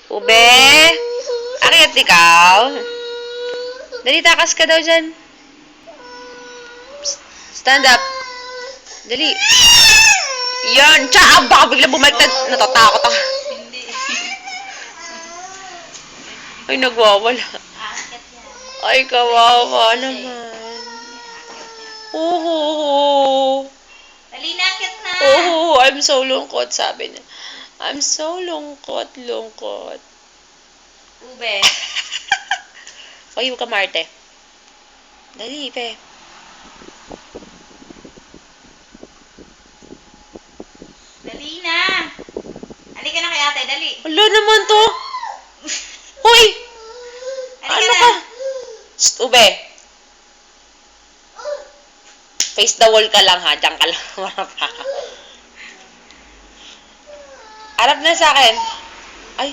Ube? Akyat ikaw? Dali, takas ka daw dyan. Psst, stand up. Dali. Yan. Tsa, baka bigla bumaliktad. Natatakot ako. Hindi. Ay, nagwawala. Aakyat yan. Ay, kawawa naman. Uhu. Dali na, akyat na. Uhu, I'm so lungkot, sabi niya. I'm so lungkot. Ube. Uy, huwag ka Marte. Dali, pe. Dali na. Halika na kay ate, dali. Wala naman to. Hoy! Halika Ano na. ka? Shh, ube. Face the wall ka lang ha. Diyan ka lang. Harap na sa akin. Ay,